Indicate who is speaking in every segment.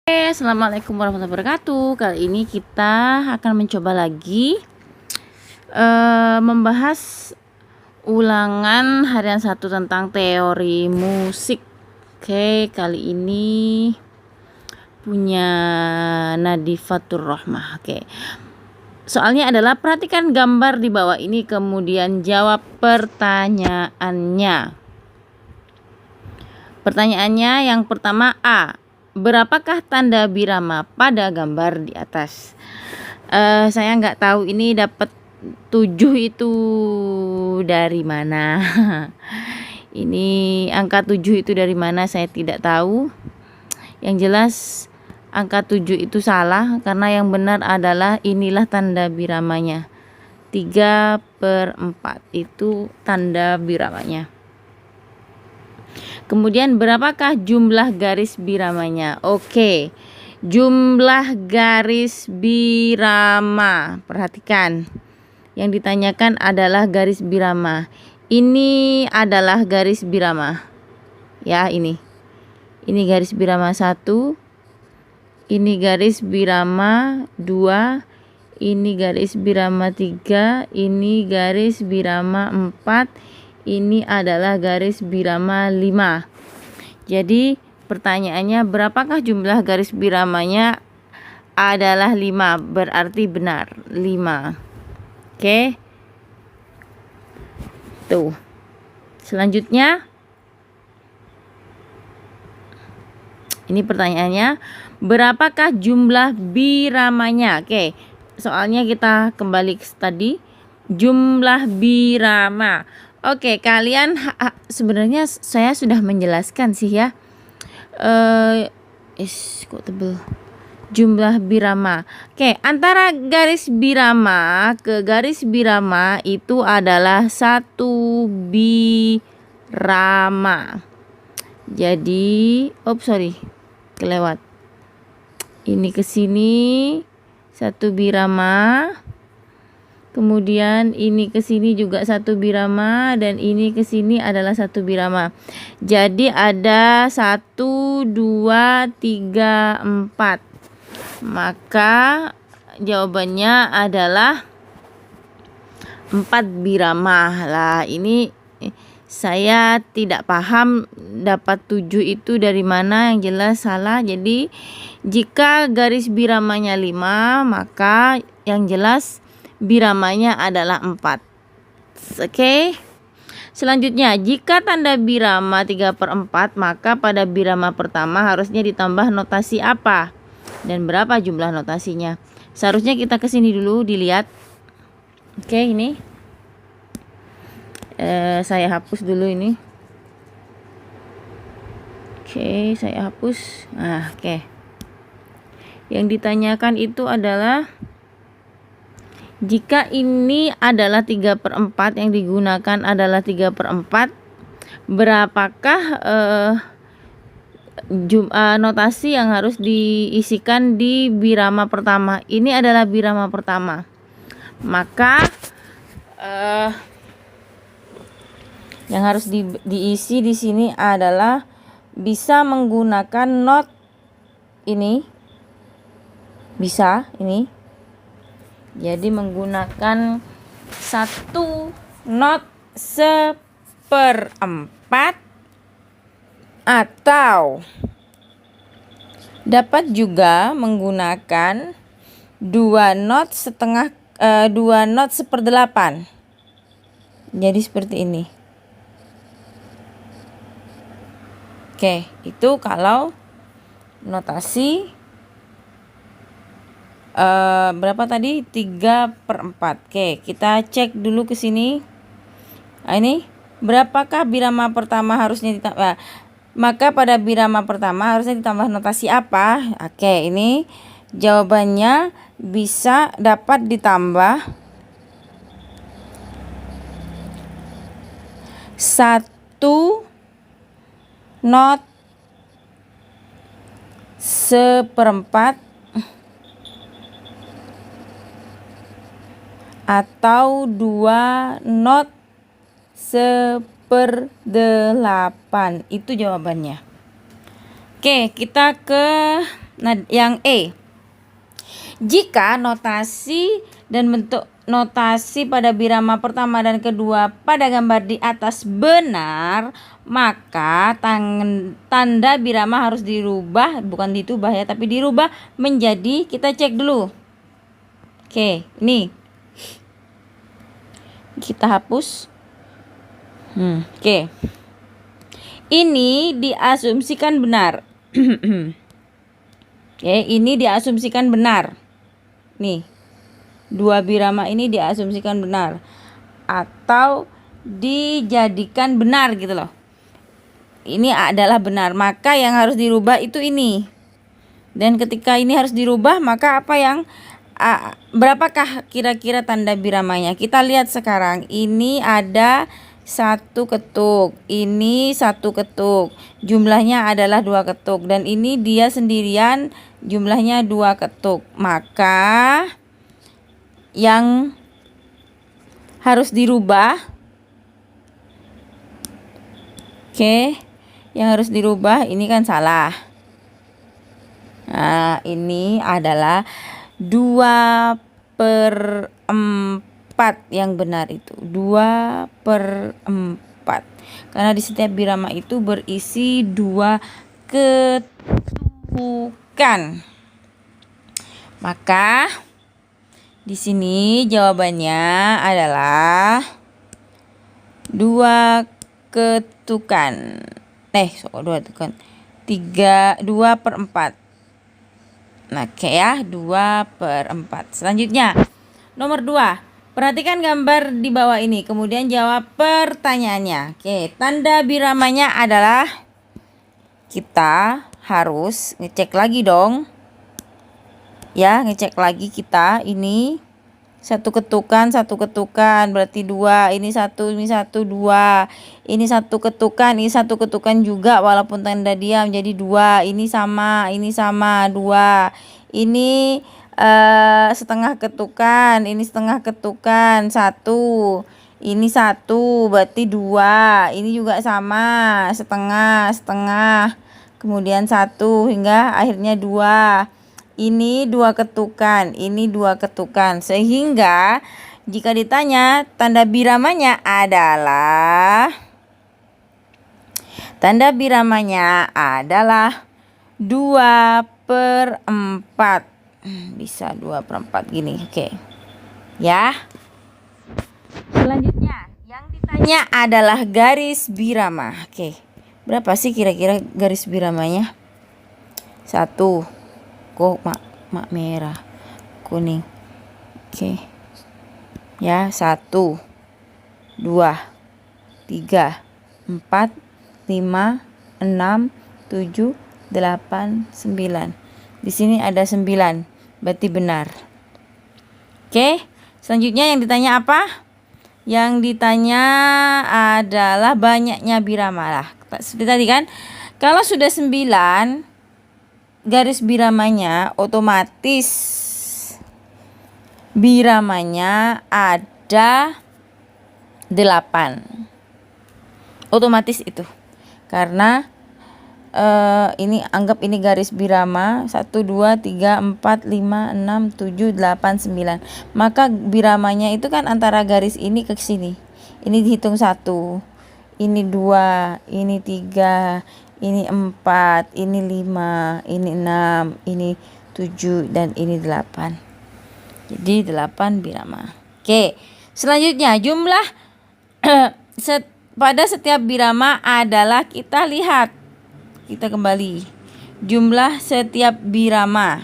Speaker 1: Assalamualaikum warahmatullahi wabarakatuh. Kali ini kita akan mencoba lagi membahas ulangan harian 1 tentang teori musik. Oke, kali ini punya Nadifatur Rahmah. Oke. Soalnya adalah perhatikan gambar di bawah ini kemudian jawab pertanyaannya. Pertanyaannya yang pertama A. Berapakah tanda birama pada gambar di atas? Saya nggak tahu ini dapat 7 itu dari mana. Ini angka 7 itu dari mana saya tidak tahu. Yang jelas angka 7 itu salah karena yang benar adalah inilah tanda biramanya. 3/4 itu tanda biramanya. Kemudian berapakah jumlah garis biramanya? Oke, jumlah garis birama. Perhatikan, yang ditanyakan adalah garis birama. Ini adalah garis birama. Ya, ini garis birama 1. Ini garis birama 2. Ini garis birama 3. Ini garis birama 4. Ini adalah garis birama 5. Jadi pertanyaannya berapakah jumlah garis biramanya? Adalah 5, berarti benar 5. Oke. Tuh. Selanjutnya ini pertanyaannya, berapakah jumlah biramanya? Oke. Soalnya kita kembali ke tadi, jumlah birama. Oke, kalian sebenarnya saya sudah menjelaskan sih ya. Kok tebel. Jumlah birama. Oke, antara garis birama ke garis birama itu adalah 1 birama. Jadi, kelewat. Ini ke sini 1 birama. Kemudian ini ke sini juga 1 birama dan ini ke sini adalah 1 birama. Jadi ada 1, 2, 3, 4. Maka jawabannya adalah 4 birama. Lah, ini saya tidak paham dapat 7 itu dari mana, yang jelas salah. Jadi jika garis biramanya 5, maka yang jelas biramanya adalah 4. Oke. Selanjutnya, jika tanda birama 3/4, maka pada birama pertama harusnya ditambah notasi apa? Dan berapa jumlah notasinya? Seharusnya kita ke sini dulu dilihat. Oke, ini. Saya hapus dulu ini. Oke, saya hapus. Nah, oke. Yang ditanyakan itu adalah jika ini adalah 3/4, yang digunakan adalah 3/4, berapakah notasi yang harus diisikan di birama pertama? Ini adalah birama pertama. Maka yang harus diisi di sini adalah bisa menggunakan not ini. Bisa ini. Jadi menggunakan 1 not 1/4 atau dapat juga menggunakan 2 not 1/8. Jadi seperti ini. Oke, itu kalau notasi berapa tadi? 3/4. Oke, kita cek dulu ke sini. Nah, ini berapakah birama pertama harusnya ditambah? Maka pada birama pertama harusnya ditambah notasi apa? Oke, ini jawabannya bisa dapat ditambah 1 not 1/4 atau 2 not 1/8. Itu jawabannya. Oke, kita ke yang E. Jika notasi dan bentuk notasi pada birama pertama dan kedua pada gambar di atas benar, maka tanda birama harus dirubah, bukan ditubah ya, tapi dirubah menjadi, kita cek dulu. Oke, ini kita hapus. Oke. Ini diasumsikan benar. Oke, ini diasumsikan benar. Nih, dua birama ini diasumsikan benar atau dijadikan benar gitu loh. Ini adalah benar, maka yang harus dirubah itu ini. Dan ketika ini harus dirubah, maka apa yang berapakah kira-kira tanda biramanya? Kita lihat sekarang. Ini ada 1 ketuk, ini 1 ketuk, jumlahnya adalah 2 ketuk, dan ini dia sendirian jumlahnya 2 ketuk. Maka yang harus dirubah, yang harus dirubah ini kan salah. Nah, ini adalah 2/4 yang benar itu 2/4, karena di setiap birama itu berisi 2 ketukan. Maka di sini jawabannya adalah 2 ketukan. 2 ketukan. 2/4. Nah, oke ya, 2/4. Selanjutnya, nomor 2. Perhatikan gambar di bawah ini, kemudian jawab pertanyaannya. Oke, tanda biramanya adalah, kita harus ngecek lagi dong. Ya, ngecek lagi kita. Ini 1 ketukan, 1 ketukan, berarti 2. Ini 1, 2. Ini 1 ketukan, ini 1 ketukan juga walaupun tanda diam jadi 2. Ini sama, 2. Ini setengah ketukan, ini setengah ketukan, 1. Ini 1, berarti 2. Ini juga sama, setengah, kemudian 1 hingga akhirnya 2. Ini 2 ketukan, ini 2 ketukan. Sehingga jika ditanya tanda biramanya adalah 2/4. Bisa 2/4 gini. Oke. Ya. Selanjutnya yang ditanya adalah garis birama. Oke. Berapa sih kira-kira garis biramanya? 1. Kok mak merah, kuning. Oke. Ya, 1, 2, 3, 4, 5, 6, 7, 8, 9. Di sini ada 9. Berarti benar. Oke, selanjutnya yang ditanya apa? Yang ditanya adalah banyaknya birama lah. Seperti tadi kan, kalau sudah 9 garis biramanya, otomatis biramanya ada 8. Otomatis itu. Karena ini anggap ini garis birama 1, 2, 3, 4, 5, 6, 7, 8, 9. Maka biramanya itu kan antara garis ini ke sini. Ini dihitung 1, ini 2, ini 3, ini 4, ini 5, ini 6, ini 7, dan ini 8. Jadi 8 birama. Oke, selanjutnya jumlah pada setiap birama adalah, kita lihat. Kita kembali. Jumlah setiap birama.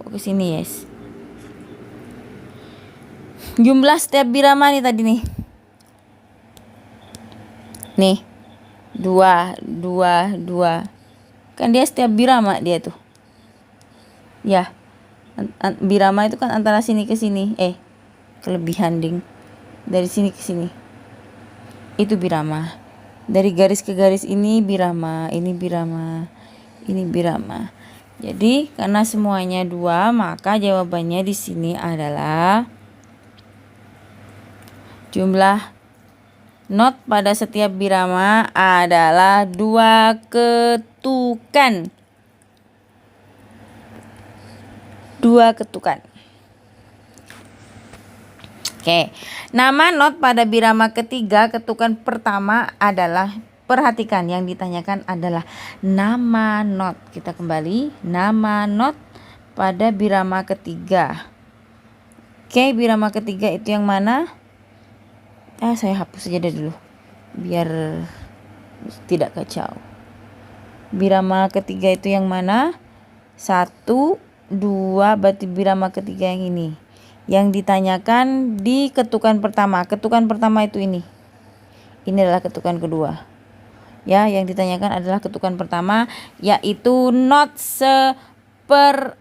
Speaker 1: Kok ke sini, yes. Jumlah setiap birama nih tadi nih. Nih. 2, 2, 2. Kan dia setiap birama dia tuh. Ya. Birama itu kan antara sini ke sini. Kelebihan ding. Dari sini ke sini. Itu birama. Dari garis ke garis ini birama, ini birama, ini birama. Jadi karena semuanya 2, maka jawabannya di sini adalah jumlah Not pada setiap birama adalah 2 ketukan. 2 ketukan. Oke, nama not pada birama ketiga ketukan pertama adalah, perhatikan yang ditanyakan adalah nama not. Kita kembali, nama not pada birama ketiga. Oke, birama ketiga itu yang mana? Saya hapus saja dulu biar tidak kacau. Birama ketiga itu yang mana? 1, 2, berarti birama ketiga yang ini. Yang ditanyakan di ketukan pertama. Ketukan pertama itu ini. Ini adalah ketukan kedua. Ya, yang ditanyakan adalah ketukan pertama, yaitu not 1/4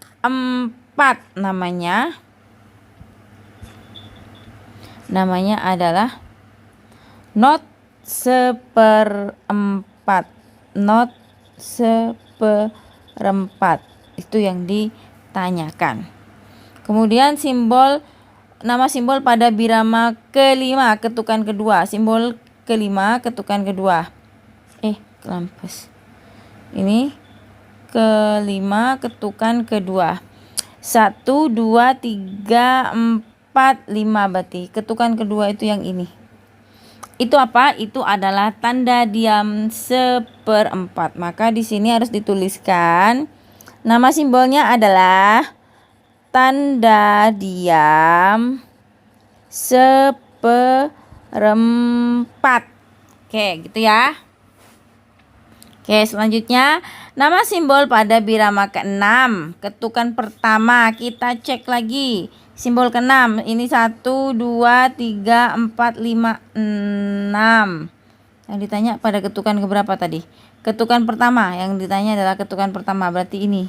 Speaker 1: namanya. Namanya adalah not 1/4. Not 1/4. Itu yang ditanyakan. Kemudian nama simbol pada birama kelima ketukan kedua. Simbol kelima ketukan kedua. Kelampes. Ini kelima ketukan kedua. 1, 2, 3, 4, 5 berarti. Ketukan kedua itu yang ini. Itu apa? Itu adalah tanda diam 1/4. Maka di sini harus dituliskan nama simbolnya adalah tanda diam 1/4. Oke, gitu ya. Oke, selanjutnya nama simbol pada birama ke-6 ketukan pertama. Kita cek lagi simbol ke-6. Ini 1, 2, 3, 4, 5, 6. Yang ditanya pada ketukan keberapa tadi? Ketukan pertama. Yang ditanya adalah ketukan pertama, berarti ini.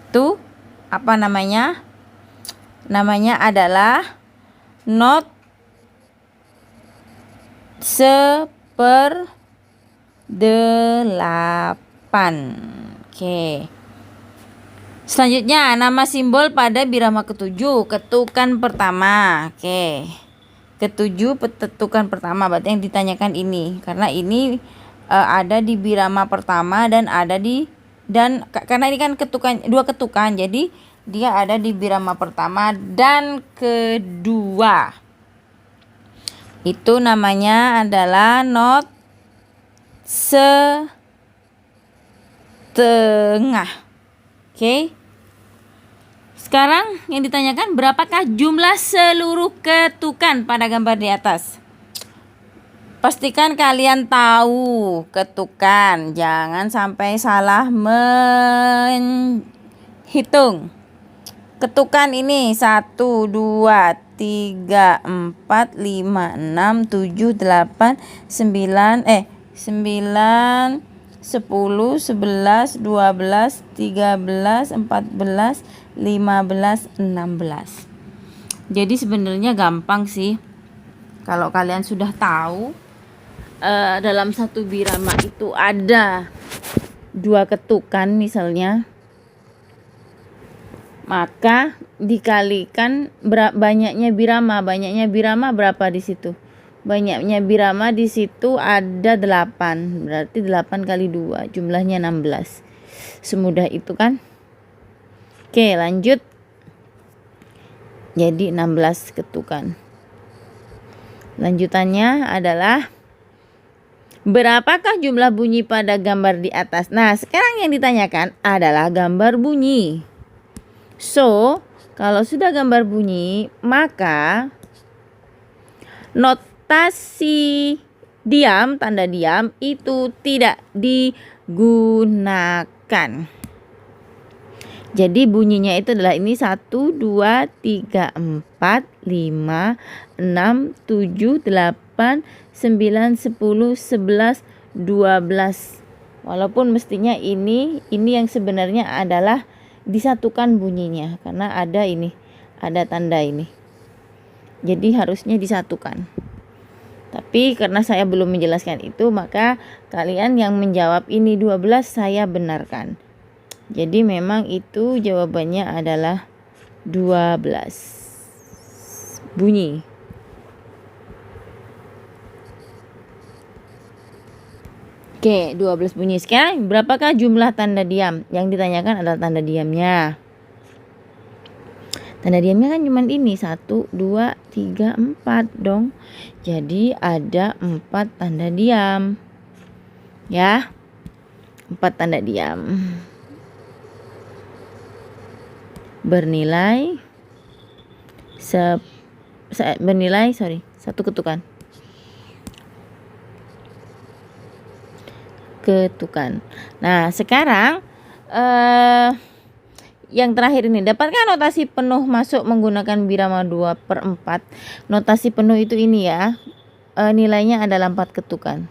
Speaker 1: Tuh, apa namanya? Namanya adalah not 1/8. Oke. Selanjutnya nama simbol pada birama ke-7 ketukan pertama. Oke. Ke-7 ketukan pertama, berarti yang ditanyakan ini. Karena ini ada di birama pertama dan karena ini kan dua ketukan, jadi dia ada di birama pertama dan kedua. Itu namanya adalah not 1/2. Oke. Sekarang yang ditanyakan berapakah jumlah seluruh ketukan pada gambar di atas? Pastikan kalian tahu ketukan, jangan sampai salah menghitung. Ketukan ini 1, 2, 3, 4, 5, 6, 7, 8, 9, 9, 10, 11, 12, 13, 14, 15, 16. Jadi sebenarnya gampang sih. Kalau kalian sudah tahu dalam satu birama itu ada 2 ketukan misalnya, maka dikalikan banyaknya birama. Banyaknya birama berapa di situ? Banyaknya birama di situ ada 8. Berarti 8 kali 2 jumlahnya 16. Semudah itu kan? Oke, lanjut. Jadi 16 ketukan. Lanjutannya adalah berapakah jumlah bunyi pada gambar di atas? Nah, sekarang yang ditanyakan adalah gambar bunyi. So, kalau sudah gambar bunyi, maka notasi diam, tanda diam itu tidak digunakan. Jadi bunyinya itu adalah ini 1, 2, 3, 4, 5, 6, 7, 8, 9, 10, 11, 12. Walaupun mestinya ini yang sebenarnya adalah disatukan bunyinya karena ada ini, ada tanda ini. Jadi harusnya disatukan. Tapi karena saya belum menjelaskan itu, maka kalian yang menjawab ini 12 saya benarkan. Jadi memang itu jawabannya adalah 12 bunyi. Oke, 12 bunyi. Sekarang berapakah jumlah tanda diam? Yang ditanyakan adalah tanda diamnya. Tanda diamnya kan cuma ini 1, 2, 3, 4 dong. Jadi ada 4 tanda diam. Ya. 4 tanda diam. Bernilai 1 ketukan. Nah, sekarang yang terakhir ini, dapatkan notasi penuh masuk menggunakan birama 2/4. Notasi penuh itu ini ya, nilainya adalah 4 ketukan.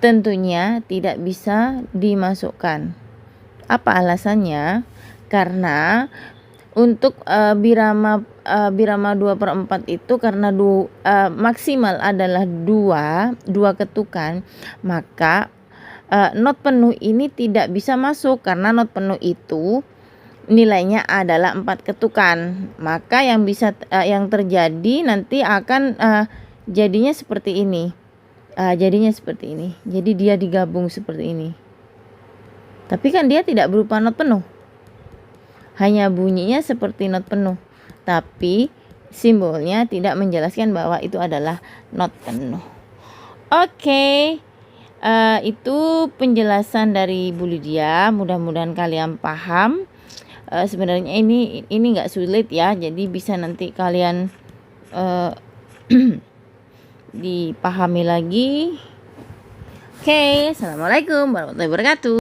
Speaker 1: Tentunya tidak bisa dimasukkan. Apa alasannya? Karena untuk birama 2/4 itu karena maksimal adalah 2 ketukan, maka not penuh ini tidak bisa masuk karena not penuh itu nilainya adalah 4 ketukan. Maka yang bisa yang terjadi nanti akan jadinya seperti ini. Jadi dia digabung seperti ini. Tapi kan dia tidak berupa not penuh. Hanya bunyinya seperti not penuh. Tapi simbolnya tidak menjelaskan bahwa itu adalah not penuh. Oke. Itu penjelasan dari Bu Lydia. Mudah-mudahan kalian paham. Sebenarnya ini nggak sulit ya. Jadi bisa nanti kalian dipahami lagi. Oke, assalamualaikum warahmatullahi wabarakatuh.